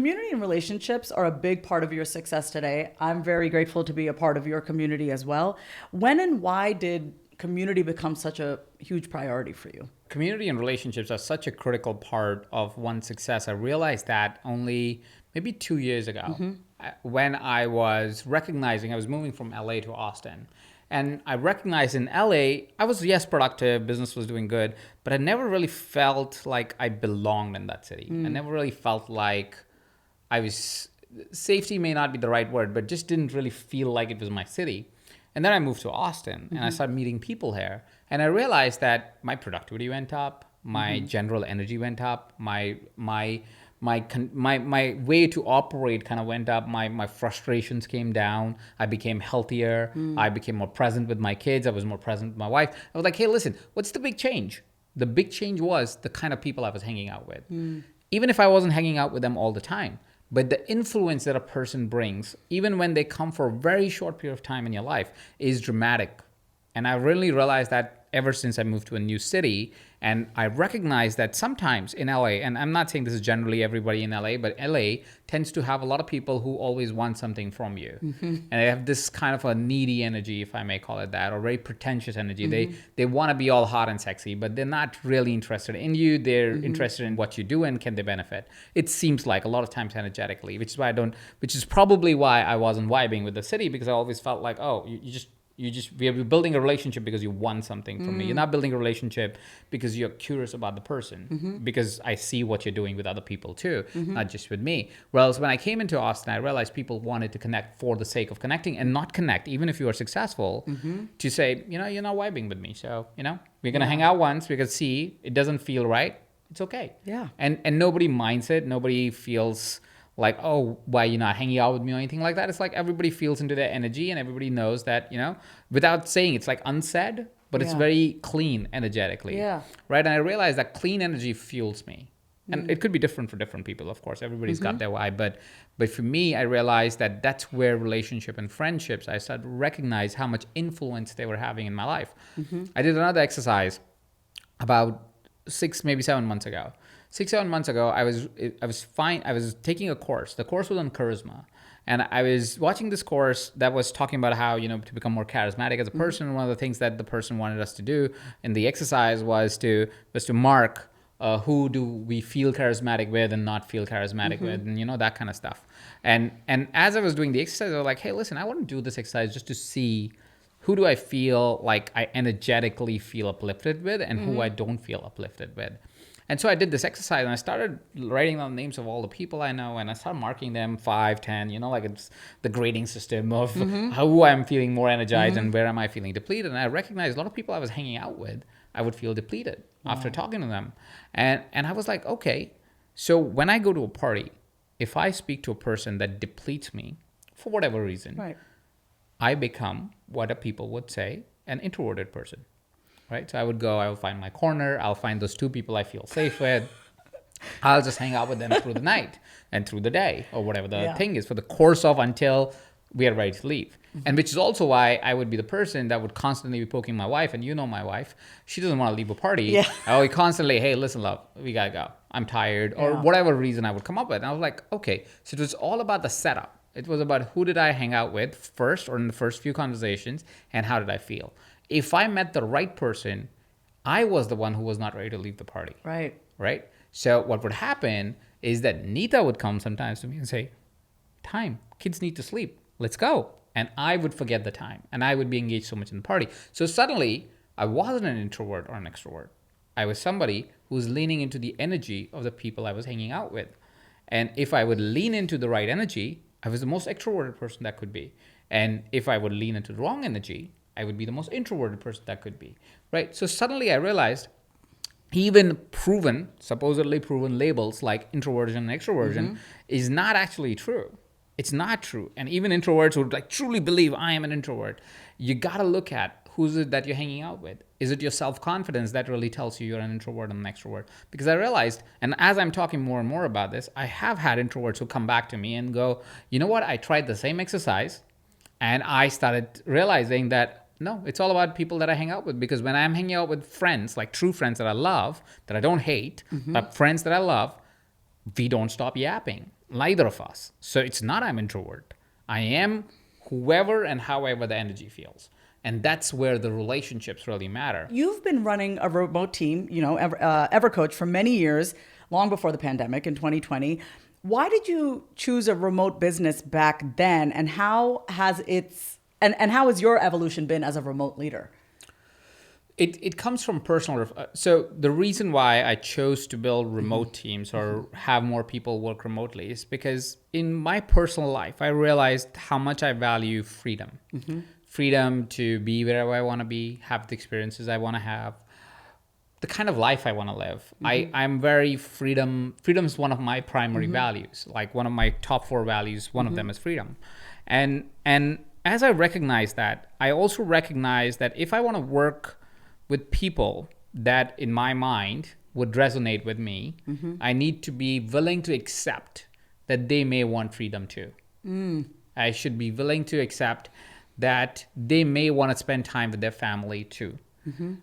Community and relationships are a big part of your success today. I'm very grateful to be a part of your community as well. When and why did community become such a huge priority for you? Community and relationships are such a critical part of one's success. I realized that only maybe 2 years ago when I was recognizing I was moving from LA to Austin. And I recognized in LA, I was, yes, productive, business was doing good, but I never really felt like I belonged in that city. I never really felt like I was, safety may not be the right word, but just didn't really feel like it was my city. And then I moved to Austin and I started meeting people here. And I realized that my productivity went up, my general energy went up, my way to operate kind of went up. My frustrations came down. I became healthier. I became more present with my kids. I was more present with my wife. I was like, hey, listen, what's the big change? The big change was the kind of people I was hanging out with. Even if I wasn't hanging out with them all the time, but the influence that a person brings, even when they come for a very short period of time in your life, is dramatic. And I really realized that ever since I moved to a new city. And I recognize that sometimes in LA, and I'm not saying this is generally everybody in LA, but LA tends to have a lot of people who always want something from you. And they have this kind of a needy energy, if I may call it that, or very pretentious energy. They want to be all hot and sexy, but they're not really interested in you. They're interested in what you do and can they benefit. It seems like a lot of times energetically, which is probably why I wasn't vibing with the city, because I always felt like, oh, we're building a relationship because you want something from me. You're not building a relationship because you're curious about the person, because I see what you're doing with other people too, not just with me. Whereas when I came into Austin, I realized people wanted to connect for the sake of connecting and not connect, even if you are successful, to say, you're not vibing with me. So, we're going to hang out once. We're going to see it doesn't feel right. It's okay. Yeah. And nobody minds it. Nobody feels like, oh, why you're not hanging out with me or anything like that. It's like everybody feels into their energy and everybody knows that, without saying, it's like unsaid, but it's very clean energetically. Yeah. Right. And I realized that clean energy fuels me. And it could be different for different people, of course. Everybody's got their vibe. But for me, I realized that that's where relationship and friendships, I started to recognize how much influence they were having in my life. I did another exercise about 6, maybe 7 months ago. 6-7 months ago, I was fine. I was taking a course. The course was on charisma. And I was watching this course that was talking about how, to become more charismatic as a person. One of the things that the person wanted us to do in the exercise was to mark who do we feel charismatic with and not feel charismatic with, and that kind of stuff. And as I was doing the exercise, I was like, hey, listen, I want to do this exercise just to see who do I feel like I energetically feel uplifted with and who I don't feel uplifted with. And so I did this exercise and I started writing down the names of all the people I know and I started marking them 5, 10, like it's the grading system of who I'm feeling more energized and where am I feeling depleted. And I recognized a lot of people I was hanging out with, I would feel depleted after talking to them. And I was like, okay, so when I go to a party, if I speak to a person that depletes me for whatever reason, I become what people would say an introverted person. Right. So I will find my corner. I'll find those 2 people I feel safe with. I'll just hang out with them through the night and through the day or whatever the thing is for the course of until we are ready to leave. And which is also why I would be the person that would constantly be poking my wife. And my wife, she doesn't want to leave a party. Yeah. I would constantly, hey, listen, love, we got to go. I'm tired or whatever reason I would come up with. And I was like, okay, so it was all about the setup. It was about who did I hang out with first or in the first few conversations and how did I feel? If I met the right person, I was the one who was not ready to leave the party. Right. So what would happen is that Neeta would come sometimes to me and say, time, kids need to sleep. Let's go. And I would forget the time and I would be engaged so much in the party. So suddenly I wasn't an introvert or an extrovert. I was somebody who was leaning into the energy of the people I was hanging out with. And if I would lean into the right energy, I was the most extroverted person that could be. And if I would lean into the wrong energy, I would be the most introverted person that could be, right? So suddenly I realized even supposedly proven labels like introversion and extroversion is not actually true. It's not true. And even introverts would truly believe I am an introvert. You got to look at who's it that you're hanging out with. Is it your self-confidence that really tells you you're an introvert and an extrovert? Because I realized, and as I'm talking more and more about this, I have had introverts who come back to me and go, you know what? I tried the same exercise and I started realizing that no, it's all about people that I hang out with. Because when I'm hanging out with friends, like true friends that I love, that I don't hate, but friends that I love, we don't stop yapping. neither of us. So it's not I'm introvert. I am whoever and however the energy feels. And that's where the relationships really matter. You've been running a remote team, EverCoach for many years, long before the pandemic in 2020. Why did you choose a remote business back then, and how has how has your evolution been as a remote leader? It comes from personal. So the reason why I chose to build remote teams or have more people work remotely is because in my personal life, I realized how much I value freedom. Freedom to be wherever I want to be, have the experiences I want to have, the kind of life I want to live. I'm very freedom. Freedom is one of my primary values. Like one of my top 4 values, one of them is freedom. And as I recognize that, I also recognize that if I want to work with people that in my mind would resonate with me, I need to be willing to accept that they may want freedom too. I should be willing to accept that they may want to spend time with their family too.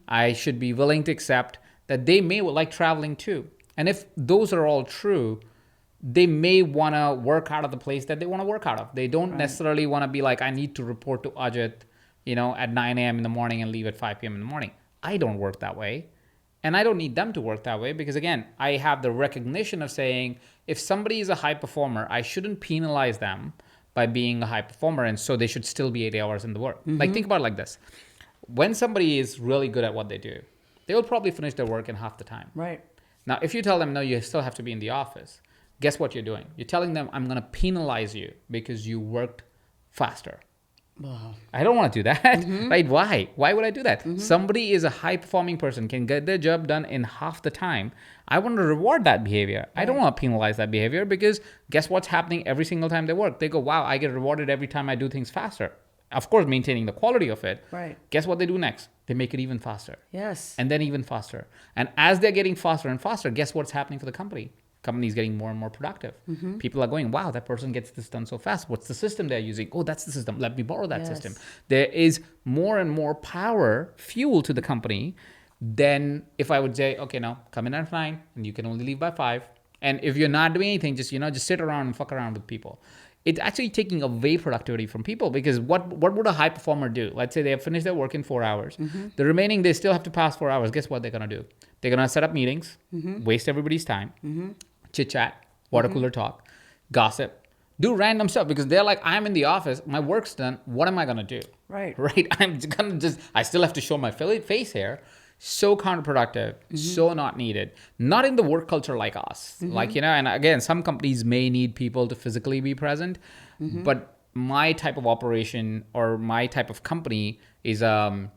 I should be willing to accept that they may like traveling too. And if those are all true, they may want to work out of the place that they want to work out of. They don't necessarily want to be like, I need to report to Ajit, at 9 a.m. in the morning and leave at 5 p.m. in the morning. I don't work that way. And I don't need them to work that way because, again, I have the recognition of saying if somebody is a high performer, I shouldn't penalize them by being a high performer. And so they should still be 8 hours in the work. Like, think about it like this. When somebody is really good at what they do, they will probably finish their work in half the time. Right. Now, if you tell them, no, you still have to be in the office, guess what you're doing? You're telling them, I'm going to penalize you because you worked faster. Wow. I don't want to do that, right? Why? Why would I do that? Somebody is a high-performing person, can get their job done in half the time. I want to reward that behavior. I don't want to penalize that behavior because guess what's happening every single time they work? They go, wow, I get rewarded every time I do things faster. Of course, maintaining the quality of it. Right. Guess what they do next? They make it even faster. Yes. And then even faster. And as they're getting faster and faster, guess what's happening for the company? Company's getting more and more productive. People are going, wow, that person gets this done so fast. What's the system they're using? Oh, that's the system. Let me borrow that system. There is more and more power, fuel to the company than if I would say, okay, now come in at 9 and you can only leave by 5. And if you're not doing anything, just sit around and fuck around with people. It's actually taking away productivity from people because what would a high performer do? Let's say they have finished their work in 4 hours. The remaining, they still have to pass 4 hours. Guess what they're going to do? They're going to set up meetings, waste everybody's time, chit chat, water cooler talk, gossip, do random stuff because they're like, I'm in the office, my work's done. What am I going to do? Right. I'm going to I still have to show my face here. So counterproductive, so not needed. Not in the work culture like us. And again, some companies may need people to physically be present, but my type of operation or my type of company is a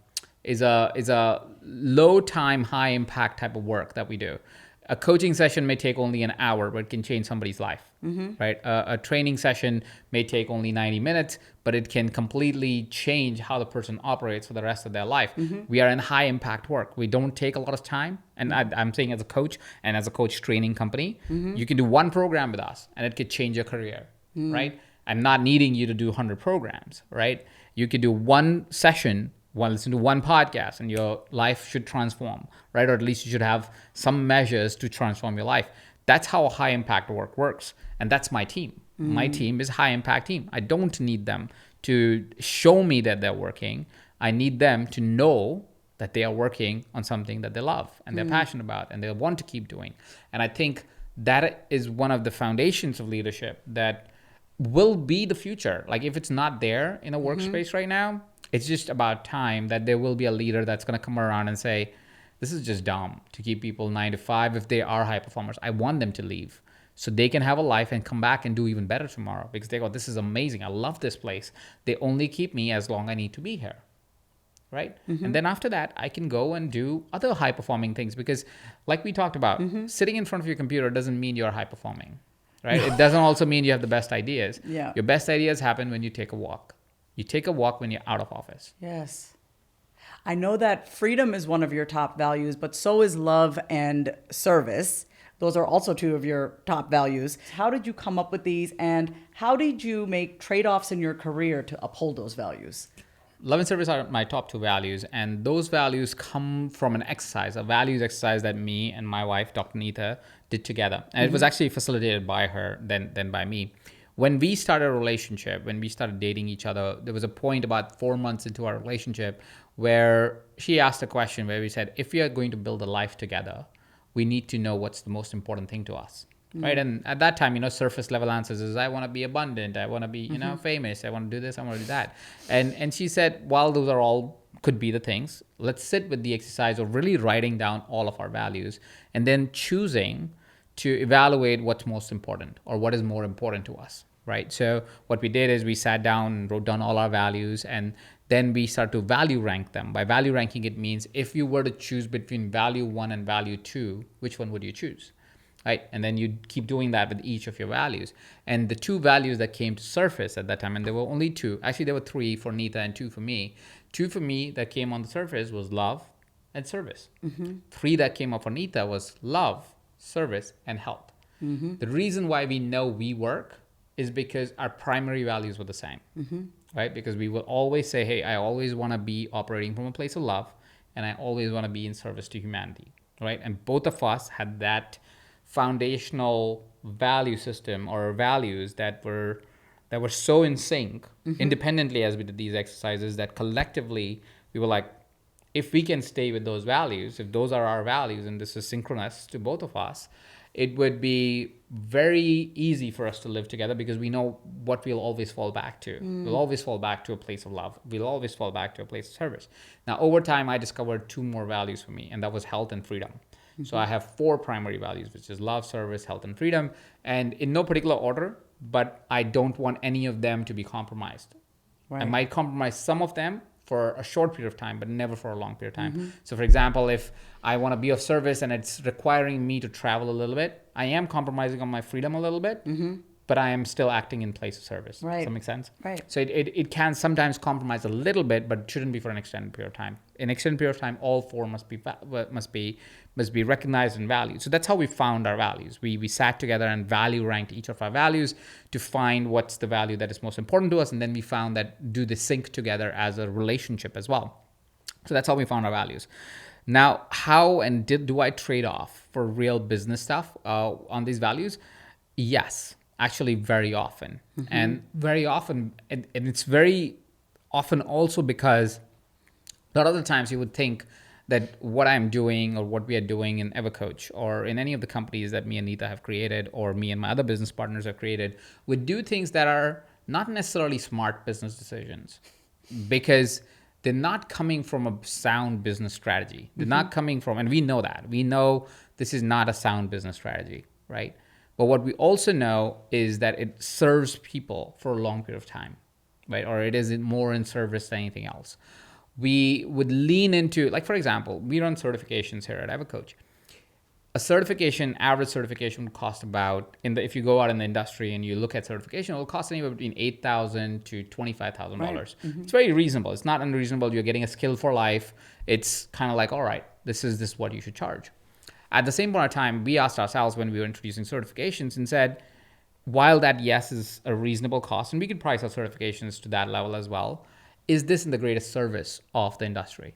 low time, high impact type of work that we do. A coaching session may take only an hour, but it can change somebody's life, right? A training session may take only 90 minutes, but it can completely change how the person operates for the rest of their life. We are in high impact work. We don't take a lot of time. And I'm saying as a coach and as a coach training company, you can do one program with us and it could change your career, right? I'm not needing you to do 100 programs, right? You could do one session, listen to one podcast and your life should transform, right? Or at least you should have some measures to transform your life. That's how high impact work works. And that's my team. My team is high impact team. I don't need them to show me that they're working. I need them to know that they are working on something that they love and they're passionate about and they want to keep doing. And I think that is one of the foundations of leadership that will be the future. Like if it's not there in a workspace right now, it's just about time that there will be a leader that's going to come around and say, this is just dumb to keep people 9 to 5 if they are high performers. I want them to leave so they can have a life and come back and do even better tomorrow because they go, this is amazing. I love this place. They only keep me as long as I need to be here, right? And then after that, I can go and do other high performing things because like we talked about, sitting in front of your computer doesn't mean you're high performing, right? It doesn't also mean you have the best ideas. Yeah. Your best ideas happen when you take a walk. You take a walk when you're out of office. Yes. I know that freedom is one of your top values, but so is love and service. Those are also 2 of your top values. How did you come up with these and how did you make trade-offs in your career to uphold those values? love and service are my top two values, and those values come from an exercise, a values exercise that me and my wife, Dr. Neeta, did together. And it was actually facilitated by her than by me. When we started a relationship, when we started dating each other, there was a point about 4 months into our relationship where she asked a question where we said, if we are going to build a life together, we need to know what's the most important thing to us. Right. And at that time, surface level answers is I want to be abundant. I want to be, famous. I want to do this. I want to do that. And she said, while those are all could be the things, let's sit with the exercise of really writing down all of our values and then choosing to evaluate what's most important or what is more important to us. Right. So what we did is we sat down and wrote down all our values, and then we start to value rank them. By value ranking, it means if you were to choose between value 1 and value 2, which one would you choose? Right. And then you keep doing that with each of your values. And the two values that came to surface at that time, and there were only two, actually there were 3 for Neeta and 2 for me. 2 for me that came on the surface was love and service. 3 that came up for Neeta was love, service, and health. The reason why we know we work is because our primary values were the same, right? Because we will always say, hey, I always want to be operating from a place of love, and I always want to be in service to humanity, right? And both of us had that foundational value system or values that were so in sync independently as we did these exercises that collectively we were like, if we can stay with those values, if those are our values and this is synchronous to both of us, it would be very easy for us to live together because we know what we'll always fall back to. We'll always fall back to a place of love. We'll always fall back to a place of service. Now, over time, I discovered 2 more values for me, and that was health and freedom. So I have 4 primary values, which is love, service, health, and freedom. And in no particular order, but I don't want any of them to be compromised. Right. I might compromise some of them for a short period of time, but never for a long period of time. So for example, if I want to be of service and it's requiring me to travel a little bit, I am compromising on my freedom a little bit, but I am still acting in place of service. Right. Does that make sense? Right. So it can sometimes compromise a little bit, but it shouldn't be for an extended period of time. In an extended period of time, all 4 must be recognized and valued. So that's how we found our values. We sat together and value ranked each of our values to find what's the value that is most important to us, and then we found that do they sync together as a relationship as well. So that's how we found our values. Now, how and do I trade off for real business stuff on these values? Yes. Actually, very often. And very often, and it's very often also because a lot of the times you would think that what I'm doing or what we are doing in EverCoach or in any of the companies that me and Neeta have created or me and my other business partners have created would do things that are not necessarily smart business decisions because they're not coming from a sound business strategy. They're not coming from, and we know that. We know this is not a sound business strategy, right? But what we also know is that it serves people for a long period of time, right? Or it is more in service than anything else. We would lean into, like, for example, we run certifications here at EverCoach. A certification, average certification would cost about, if you go out in the industry and you look at certification, it will cost anywhere between $8,000 to $25,000. Right. It's very reasonable. It's not unreasonable. You're getting a skill for life. It's kind of like, all right, this is what you should charge. At the same point of time, we asked ourselves when we were introducing certifications and said, while that, yes, is a reasonable cost, and we could price our certifications to that level as well, is this in the greatest service of the industry?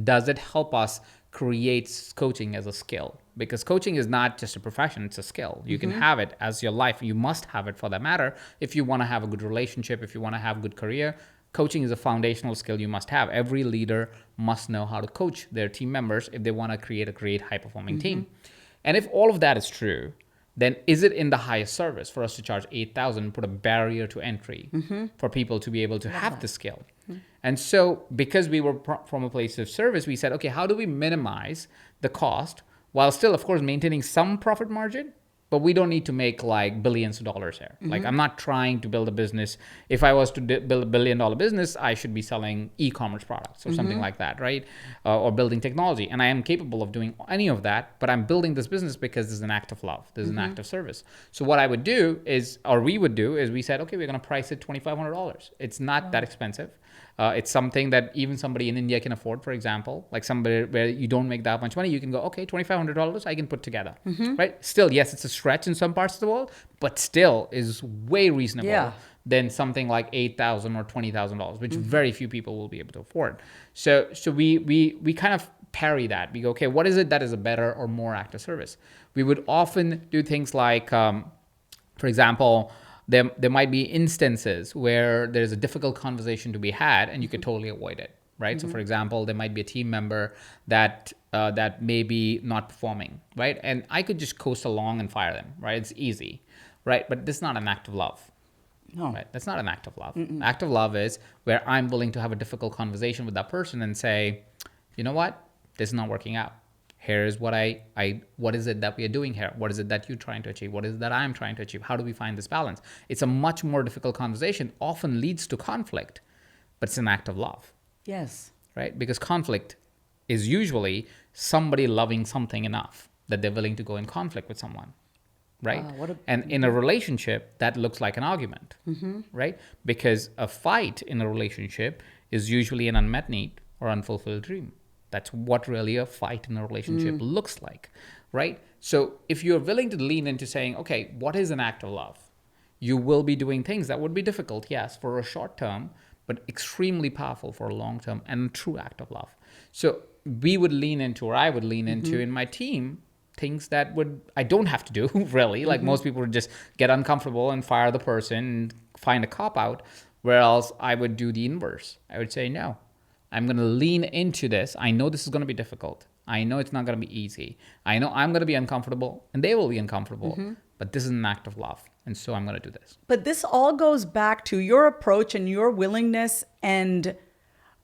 Does it help us create coaching as a skill? Because coaching is not just a profession, it's a skill. You can have it as your life. You must have it for that matter. If you want to have a good relationship, if you want to have a good career, coaching is a foundational skill you must have. Every leader must know how to coach their team members if they want to create a great high-performing team. And if all of that is true, then is it in the highest service for us to charge $8,000 and put a barrier to entry for people to be able to have the skill? And so because we were from a place of service, we said, okay, how do we minimize the cost while still, of course, maintaining some profit margin? But we don't need to make like billions of dollars here. Like, I'm not trying to build a business. If I was to build $1 billion business, I should be selling e-commerce products or something like that, right? Or building technology. And I am capable of doing any of that, but I'm building this business because there's an act of love. There's an act of service. So what I would do is, or we would do is we said, okay, we're going to price it $2,500. It's not that expensive. It's something that even somebody in India can afford, for example, like somebody where you don't make that much money, you can go, okay, $2,500 I can put together, right? Still, yes, it's a stretch in some parts of the world, but still is way reasonable than something like $8,000 or $20,000, which very few people will be able to afford. So we kind of parry that. We go, okay, what is it that is a better or more active service? We would often do things like, for example, there might be instances where there's a difficult conversation to be had and you could totally avoid it, right? So for example, there might be a team member that that may be not performing, right? And I could just coast along and fire them, right? It's easy, right? But this is not an act of love. No. Right? That's not an act of love. Act of love is where I'm willing to have a difficult conversation with that person and say, you know what? This is not working out. Here's what what is it that we are doing here? What is it that you're trying to achieve? What is it that I'm trying to achieve? How do we find this balance? It's a much more difficult conversation, often leads to conflict, but it's an act of love. Yes. Right? Because conflict is usually somebody loving something enough that they're willing to go in conflict with someone. Right? And in a relationship, that looks like an argument. Right? Because a fight in a relationship is usually an unmet need or unfulfilled dream. That's what really a fight in a relationship looks like, right? So if you're willing to lean into saying, okay, what is an act of love? You will be doing things that would be difficult, yes, for a short term, but extremely powerful for a long term and a true act of love. So we would lean into, or I would lean into in my team, things that I don't have to do really. Like most people would just get uncomfortable and fire the person and find a cop out, whereas I would do the inverse. I would say, no. I'm going to lean into this. I know this is going to be difficult. I know it's not going to be easy. I know I'm going to be uncomfortable and they will be uncomfortable, but this is an act of love. And so I'm going to do this. But this all goes back to your approach and your willingness and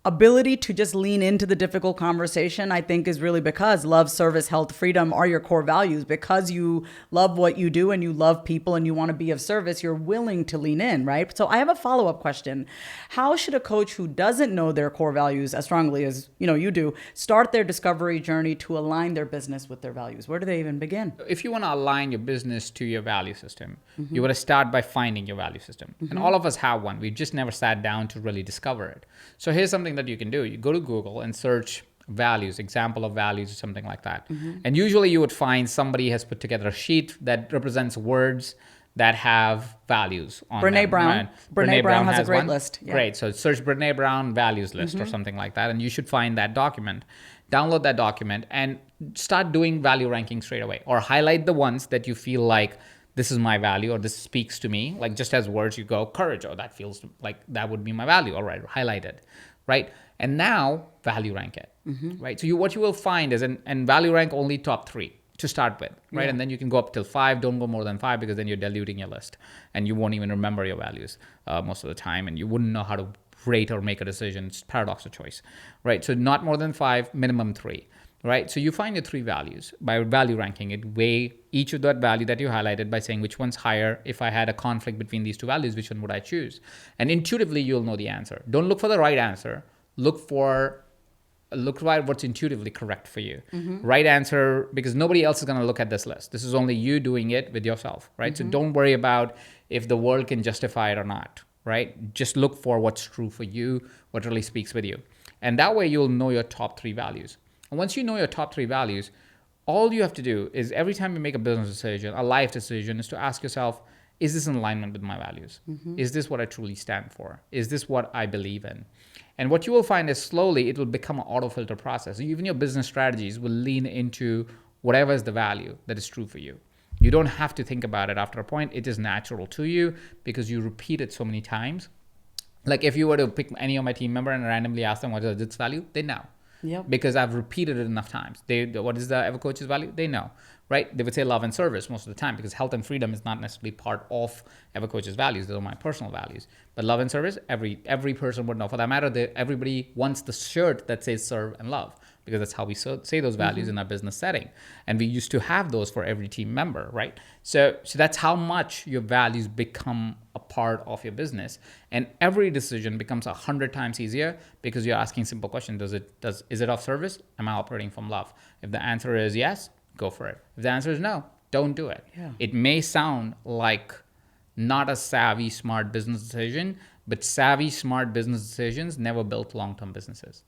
ability to just lean into the difficult conversation, I think, is really because love, service, health, freedom are your core values. Because you love what you do and you love people and you want to be of service, you're willing to lean in, right? So I have a follow-up question. How should a coach who doesn't know their core values as strongly as you do start their discovery journey to align their business with their values? Where do they even begin? If you want to align your business to your value system, you want to start by finding your value system. And all of us have one. We've just never sat down to really discover it. So here's something that you can do. You go to Google and search values, example of values or something like that. And usually you would find somebody has put together a sheet that represents words that have values on Brene them. Brown. Right? Brene Brown has a great one. list. Yeah. Great. So search Brene Brown values list or something like that. And you should find that document. Download that document and start doing value ranking straight away. Or highlight the ones that you feel like this is my value or this speaks to me. Like just as words, you go courage, or that feels like that would be my value. All right, highlight it. Right? And now value rank it. Right? So what you will find is, and value rank only top 3 to start with, right? Yeah. And then you can go up till 5. Don't go more than 5 because then you're diluting your list and you won't even remember your values most of the time, and you wouldn't know how to rate or make a decision. It's paradox of choice, right? So not more than 5, minimum 3, right? So you find your 3 values by value ranking it, weigh each of that value that you highlighted by saying which one's higher. If I had a conflict between these 2 values, which one would I choose? And intuitively, you'll know the answer. Don't look for the right answer. Look for what's intuitively correct for you. Right answer, because nobody else is going to look at this list. This is only you doing it with yourself, right? So don't worry about if the world can justify it or not, right? Just look for what's true for you, what really speaks with you. And that way you'll know your top 3 values. And once you know your top 3 values, all you have to do is every time you make a business decision, a life decision, is to ask yourself, is this in alignment with my values? Is this what I truly stand for? Is this what I believe in? And what you will find is slowly it will become an auto-filter process. Even your business strategies will lean into whatever is the value that is true for you. You don't have to think about it after a point. It is natural to you because you repeat it so many times. Like if you were to pick any of my team member and randomly ask them what is its value, they know. Yep. Because I've repeated it enough times. What is the EverCoach's value? They know, right? They would say love and service most of the time because health and freedom is not necessarily part of EverCoach's values. Those are my personal values. But love and service, every person would know. For that matter, everybody wants the shirt that says serve and love because that's how we say those values in our business setting. And we used to have those for every team member, right? So that's how much your values become a part of your business. And every decision becomes 100 times easier because you're asking simple questions. Is it of service? Am I operating from love? If the answer is yes, go for it. If the answer is no, don't do it. Yeah. It may sound like not a savvy, smart business decision, but savvy, smart business decisions never built long-term businesses.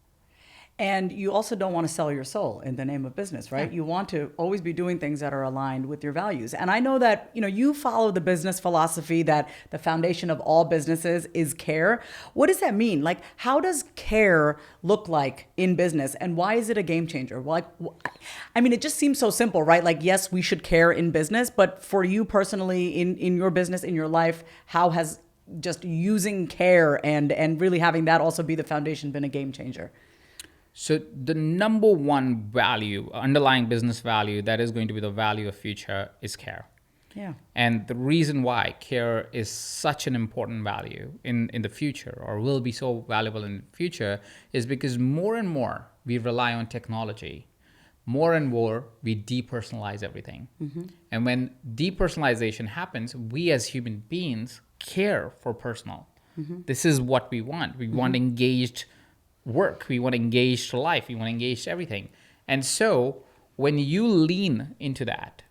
And you also don't want to sell your soul in the name of business, right? Yeah. You want to always be doing things that are aligned with your values. And I know that, you follow the business philosophy that the foundation of all businesses is care. What does that mean? Like, how does care look like in business, and why is it a game changer? Like, I mean, it just seems so simple, right? Like, yes, we should care in business, but for you personally, in your business, in your life, how has just using care and really having that also be the foundation been a game changer? So the number one value, underlying business value that is going to be the value of future is care. Yeah. And the reason why care is such an important value in the future, or will be so valuable in the future, is because more and more we rely on technology. More and more we depersonalize everything. And when depersonalization happens, we as human beings care for personal. This is what we want. We want engaged work. We want engaged life. We want engaged everything. And so when you lean into that,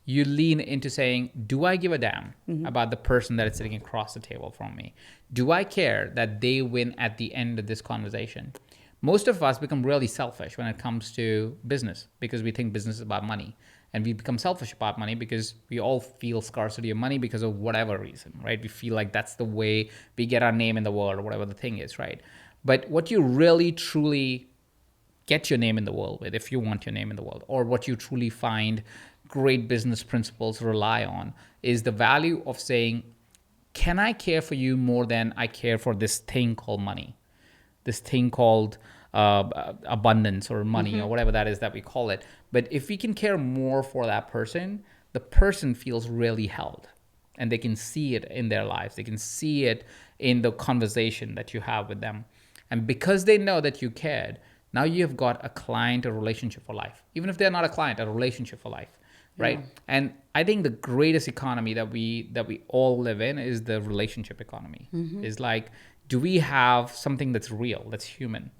you lean into saying, do I give a damn about the person that is sitting across the table from me? Do I care that they win at the end of this conversation? Most of us become really selfish when it comes to business because we think business is about money. And we become selfish about money because we all feel scarcity of money because of whatever reason, right? We feel like that's the way we get our name in the world or whatever the thing is, right? But what you really, truly get your name in the world with, if you want your name in the world, or what you truly find great business principles rely on, is the value of saying, can I care for you more than I care for this thing called money? This thing called abundance or money or whatever that is that we call it. But if we can care more for that person, the person feels really held. And they can see it in their lives. They can see it in the conversation that you have with them. And because they know that you cared, now you have got a client, a relationship for life. Even if they're not a client, a relationship for life, right? Yeah. And I think the greatest economy that we all live in is the relationship economy. Is like, do we have something that's real, that's human,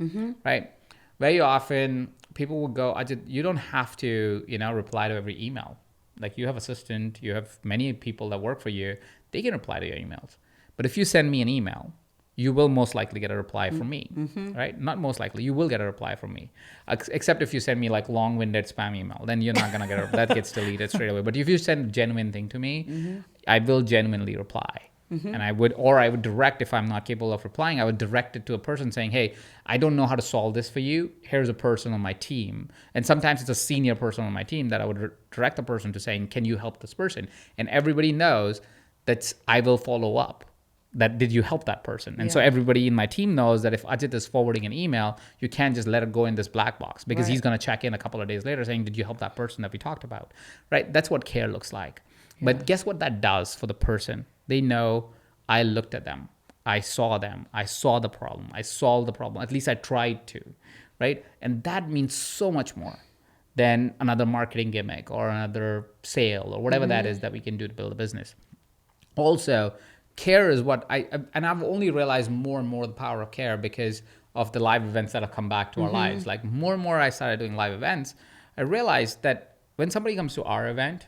right? Very often people will go, Ajit, you don't have to, reply to every email. Like, you have assistant, you have many people that work for you, they can reply to your emails. But if you send me an email, you will most likely get a reply from me, right? Not most likely, you will get a reply from me. Except if you send me like long-winded spam email, then you're not gonna get that gets deleted straight away. But if you send a genuine thing to me, I will genuinely reply. And I would direct, if I'm not capable of replying, I would direct it to a person saying, hey, I don't know how to solve this for you. Here's a person on my team. And sometimes it's a senior person on my team that I would direct the person to saying, can you help this person? And everybody knows that I will follow up. That did you help that person? And so everybody in my team knows that if Ajit is forwarding an email, you can't just let it go in this black box because he's going to check in a couple of days later saying, did you help that person that we talked about? Right? That's what care looks like. But guess what that does for the person? They know I looked at them. I saw them. I saw the problem. I solved the problem. At least I tried to, right? And that means so much more than another marketing gimmick or another sale or whatever that is that we can do to build a business. Also, care is what I've only realized more and more the power of care because of the live events that have come back to our lives. Like, more and more I started doing live events, I realized that when somebody comes to our event,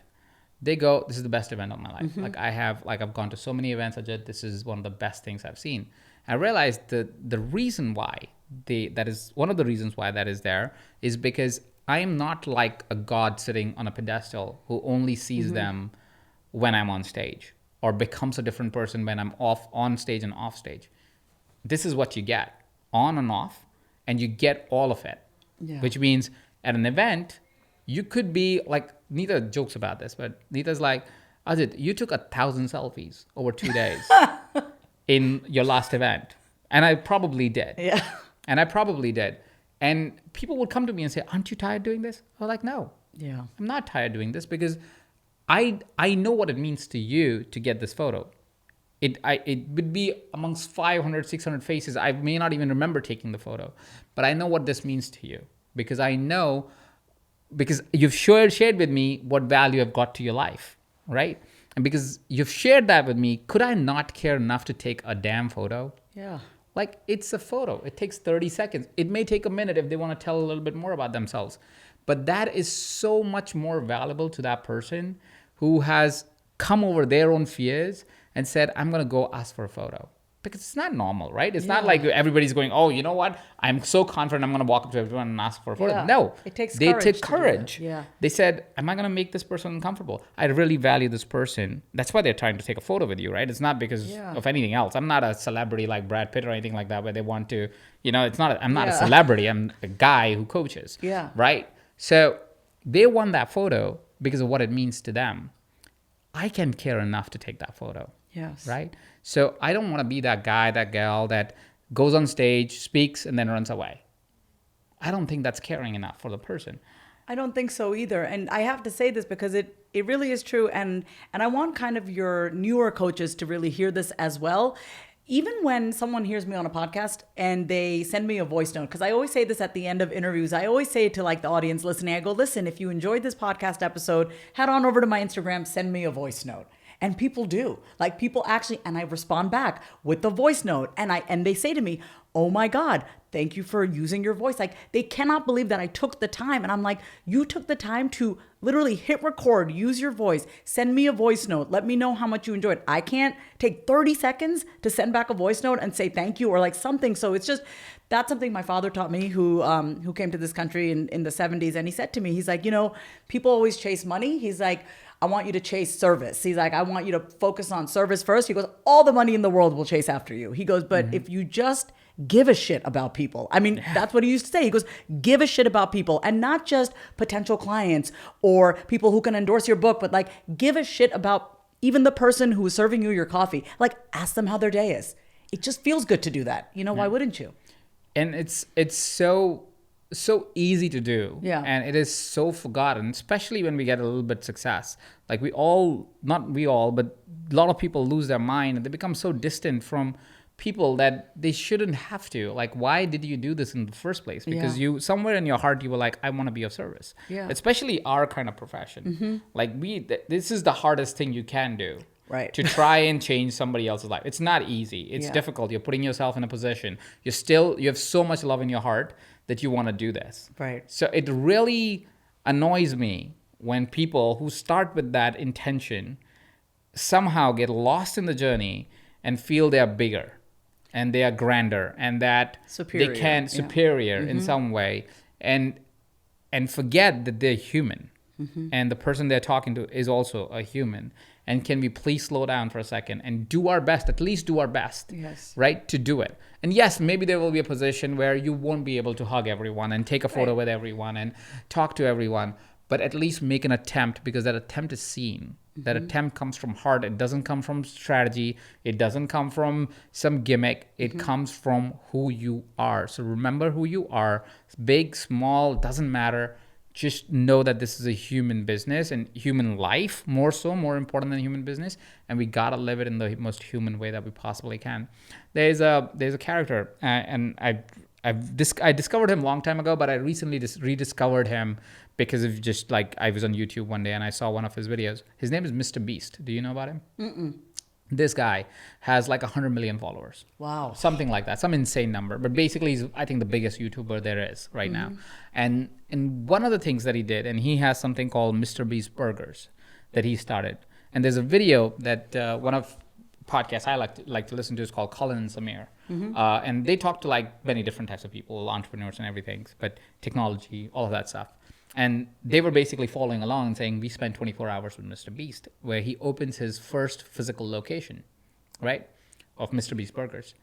they go, this is the best event of my life. Like, I've gone to so many events, Ajit, this is one of the best things I've seen. I realized that the reason why that is one of the reasons why that is there is because I am not like a god sitting on a pedestal who only sees them when I'm on stage, or becomes a different person when I'm on stage and off stage. This is what you get on and off, and you get all of it. Which means at an event, you could be like, Neeta jokes about this, but Neeta's like, Ajit, you took 1,000 selfies over 2 days in your last event. And I probably did. And I probably did. And people would come to me and say, aren't you tired doing this? I'm like, no, I'm not tired doing this because I know what it means to you to get this photo. It would be amongst 500, 600 faces. I may not even remember taking the photo, but I know what this means to you because I know, because you've shared with me what value I've got to your life, right? And because you've shared that with me, could I not care enough to take a damn photo? Like, it's a photo. It takes 30 seconds. It may take a minute if they want to tell a little bit more about themselves. But that is so much more valuable to that person who has come over their own fears and said, I'm going to go ask for a photo. Because it's not normal, right? It's not like everybody's going, oh, you know what? I'm so confident I'm going to walk up to everyone and ask for a photo. Yeah. No. It takes they courage took to do courage. that. Yeah. They said, am I going to make this person uncomfortable? I really value this person. That's why they're trying to take a photo with you, right? It's not because of anything else. I'm not a celebrity like Brad Pitt or anything like that where they want to, it's not, I'm not a celebrity. I'm a guy who coaches. Yeah. Right? So they want that photo because of what it means to them. I can care enough to take that photo. Yes. Right? So I don't want to be that guy, that gal that goes on stage, speaks, and then runs away. I don't think that's caring enough for the person. I don't think so either. And I have to say this because it really is true. And I want kind of your newer coaches to really hear this as well. Even when someone hears me on a podcast and they send me a voice note, because I always say this at the end of interviews, I always say to like the audience listening, I go, listen, if you enjoyed this podcast episode, head on over to my Instagram, send me a voice note. And people do. Like people actually, and I respond back with the voice note. And they say to me, oh my God, thank you for using your voice. Like they cannot believe that I took the time. And I'm like, you took the time to literally hit record, use your voice, send me a voice note. Let me know how much you enjoyed. I can't take 30 seconds to send back a voice note and say thank you or like something. So it's just, that's something my father taught me who came to this country in the 70s. And he said to me, he's like, people always chase money. He's like, I want you to chase service. He's like, I want you to focus on service first. He goes, all the money in the world will chase after you. He goes, but if you just give a shit about people. I mean, that's what he used to say. He goes, give a shit about people and not just potential clients or people who can endorse your book, but like give a shit about even the person who is serving you your coffee. Like ask them how their day is. It just feels good to do that. Why wouldn't you? And it's so easy to do. Yeah. And it is so forgotten, especially when we get a little bit success. Like not we all, but a lot of people lose their mind and they become so distant from people that they shouldn't have to. Like, why did you do this in the first place? Because you, somewhere in your heart, you were like, I want to be of service. Yeah. Especially our kind of profession. Like this is the hardest thing you can do. Right. To try and change somebody else's life. It's not easy. It's difficult. You're putting yourself in a position. You have so much love in your heart that you want to do this. Right. So it really annoys me when people who start with that intention somehow get lost in the journey and feel they are bigger and they are grander and that superior. They can superior in some way and forget that they're human. And the person they're talking to is also a human. And can we please slow down for a second and do our best, at least do our best, right, to do it. And yes, maybe there will be a position where you won't be able to hug everyone and take a photo with everyone and talk to everyone, but at least make an attempt because that attempt is seen. That attempt comes from heart. It doesn't come from strategy. It doesn't come from some gimmick. It comes from who you are. So remember who you are. Big, small, doesn't matter. Just know that this is a human business and human life, more important than human business. And we gotta live it in the most human way that we possibly can. There's a character, and I discovered him a long time ago, but I recently just rediscovered him because of just like I was on YouTube one day and I saw one of his videos. His name is Mr. Beast. Do you know about him? Mm-mm. This guy has like 100 million followers. Wow. Something like that. Some insane number. But basically, he's, I think, the biggest YouTuber there is right now. And one of the things that he did, and he has something called Mr. Beast Burgers that he started. And there's a video that one of podcasts I like to listen to is called Colin and Samir. And they talk to like many different types of people, entrepreneurs and everything, but technology, all of that stuff. And they were basically following along and saying, we spent 24 hours with Mr. Beast, where he opens his first physical location, right, of Mr. Beast Burgers.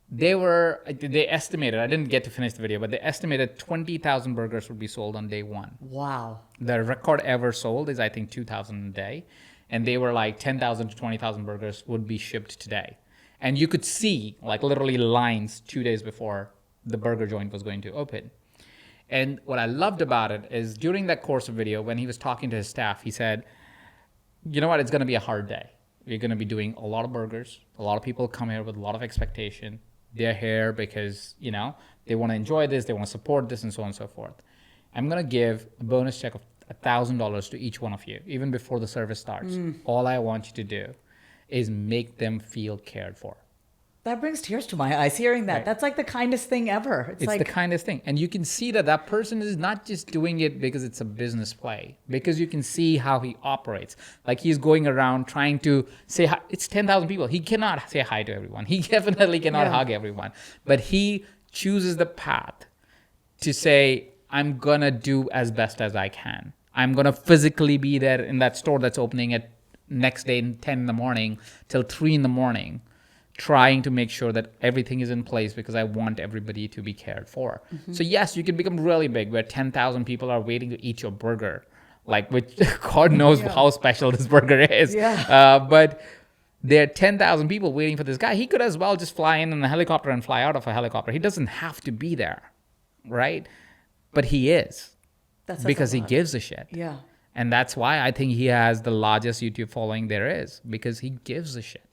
They estimated, I didn't get to finish the video, but they estimated 20,000 burgers would be sold on day one. Wow. The record ever sold is, I think, 2,000 a day. And they were like 10,000 to 20,000 burgers would be shipped today. And you could see like literally lines 2 days before the burger joint was going to open. And what I loved about it is during that course of video, when he was talking to his staff, he said, you know what, it's going to be a hard day. We're going to be doing a lot of burgers. A lot of people come here with a lot of expectation. They're here because, they want to enjoy this, they want to support this, and so on and so forth. I'm going to give a bonus check of $1,000 to each one of you, even before the service starts. All I want you to do is make them feel cared for. That brings tears to my eyes hearing that. Right. That's like the kindest thing ever. It's like the kindest thing. And you can see that that person is not just doing it because it's a business play, because you can see how he operates. Like he's going around trying to say hi. It's 10,000 people. He cannot say hi to everyone. He definitely cannot hug everyone. But he chooses the path to say, I'm going to do as best as I can. I'm going to physically be there in that store that's opening at next day 10 in the morning till 3 in the morning, trying to make sure that everything is in place because I want everybody to be cared for. So yes, you can become really big where 10,000 people are waiting to eat your burger, like which God knows how special this burger is. But there are 10,000 people waiting for this guy. He could as well just fly in a helicopter and fly out of a helicopter. He doesn't have to be there, right? But he is, because he gives a shit. Yeah. And that's why I think he has the largest YouTube following there is, because he gives a shit.